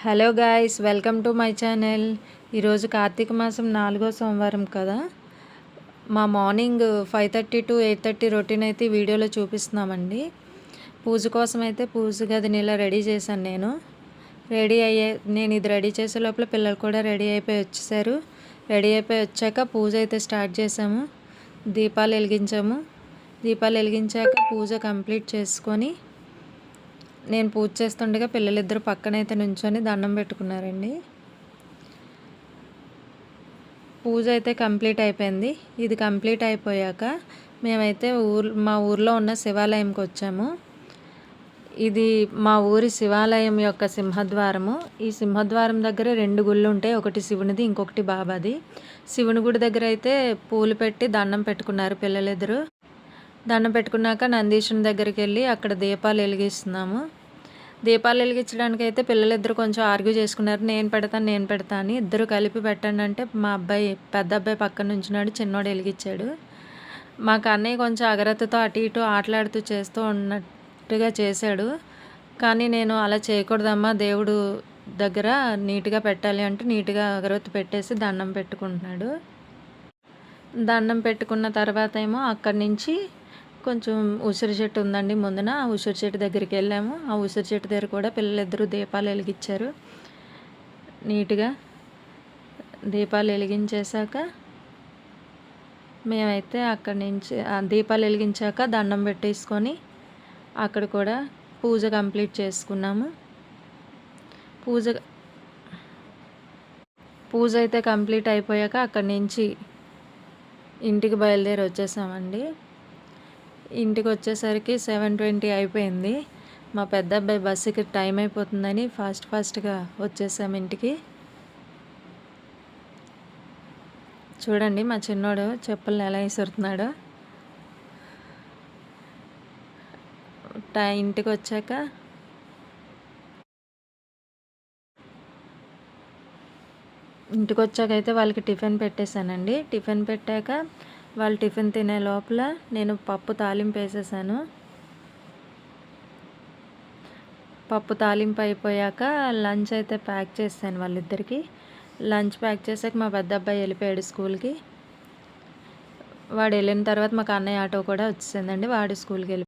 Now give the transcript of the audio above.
Hello guys, welcome to my channel. ఈరోజు కార్తీక మాసం 4వ సోమవారం కదా. మా మార్నింగ్ 5:30 to 8:30 రొటీన్ అయితే వీడియోలో చూపిస్తున్నామండి. పూజ కోసం అయితే పూజ గదిని ఇలా రెడీ చేశాను. నేను ఇది రెడీ చేసే లోపల పిల్లలు కూడా రెడీ అయిపోయి వచ్చేసారు. రెడీ అయిపోయి వచ్చాక పూజ అయితే స్టార్ట్ చేసాము. దీపాలు వెలిగించాక పూజ కంప్లీట్ చేసుకొని నేను పూజ చేస్తుండగా పిల్లలిద్దరూ పక్కనైతే నుంచొని దండం పెట్టుకున్నారండి. పూజ అయితే కంప్లీట్ అయిపోయింది. ఇది కంప్లీట్ అయిపోయాక మేమైతే మా ఊర్లో ఉన్న శివాలయంకి వచ్చాము. ఇది మా ఊరి శివాలయం యొక్క సింహద్వారము. ఈ సింహద్వారం దగ్గర 2 గుళ్ళు ఉంటాయి. ఒకటి శివునిది, ఇంకొకటి బాబాది. శివుని గుడి దగ్గర అయితే పూలు పెట్టి దండం పెట్టుకున్నారు పిల్లలిద్దరూ. దండం పెట్టుకున్నాక నందీశ్వరుని దగ్గరికి వెళ్ళి అక్కడ దీపాలు వెలిగిస్తున్నాము. దీపాలు వెలిగించడానికి అయితే పిల్లలిద్దరూ కొంచెం ఆర్గ్యూ చేసుకున్నారు. నేను పెడతా అని. ఇద్దరు కలిపి పెట్టండి అంటే మా పెద్ద అబ్బాయి పక్కన నుంచున్నాడు, చిన్నోడు వెలిగించాడు. మా కన్నయ్య కొంచెం అగరత్తుతో అటు ఇటు ఆటలాడుతూ చేస్తూ ఉన్నట్టుగా చేశాడు. కానీ నేను అలా చేయకూడదమ్మా, దేవుడు దగ్గర నీట్గా పెట్టాలి అంటే నీట్గా అగరత్తి పెట్టేసి దండం పెట్టుకుంటున్నాడు. దండం పెట్టుకున్న తర్వాత ఏమో అక్కడి నుంచి కొంచెం ఉసిరి చెట్టు ఉందండి ముందున. ఆ ఉసిరి చెట్టు దగ్గరికి వెళ్ళాము. ఆ ఉసిరి చెట్టు దగ్గర కూడా పిల్లలిద్దరూ దీపాలు వెలిగించారు. నీట్గా దీపాలు వెలిగించేశాక మేమైతే అక్కడి నుంచి దీపాలు వెలిగించాక దండం పెట్టేసుకొని అక్కడ కూడా పూజ కంప్లీట్ చేసుకున్నాము. పూజ అయితే కంప్లీట్ అయిపోయాక అక్కడి నుంచి ఇంటికి బయలుదేరి వచ్చేసామండి. ఇంటికి వచ్చేసరికి 7:20 అయిపోయింది. మా పెద్ద అబ్బాయి బస్సుకి టైం అయిపోతుందని ఫాస్ట్గా వచ్చేసాము ఇంటికి. చూడండి మా చిన్నోడు చెప్పులను ఎలా విసురుతున్నాడో. ఇంటికి వచ్చాక అయితే వాళ్ళకి టిఫిన్ పెట్టేశానండి. టిఫిన్ పెట్టాక వాళ్ళు టిఫిన్ తినే లోపల నేను పప్పు తాలింపు వేసేసాను. పప్పు తాలింపు అయిపోయాక లంచ్ అయితే ప్యాక్ చేశాను వాళ్ళిద్దరికి. లంచ్ ప్యాక్ చేశాక మా పెద్ద అబ్బాయి వెళ్ళిపోయాడు స్కూల్కి. వాడు వెళ్ళిన తర్వాత మాకు అన్నయ్య ఆటో కూడా వచ్చేసిందండి. వాడు స్కూల్కి వెళ్ళిపోయాడు.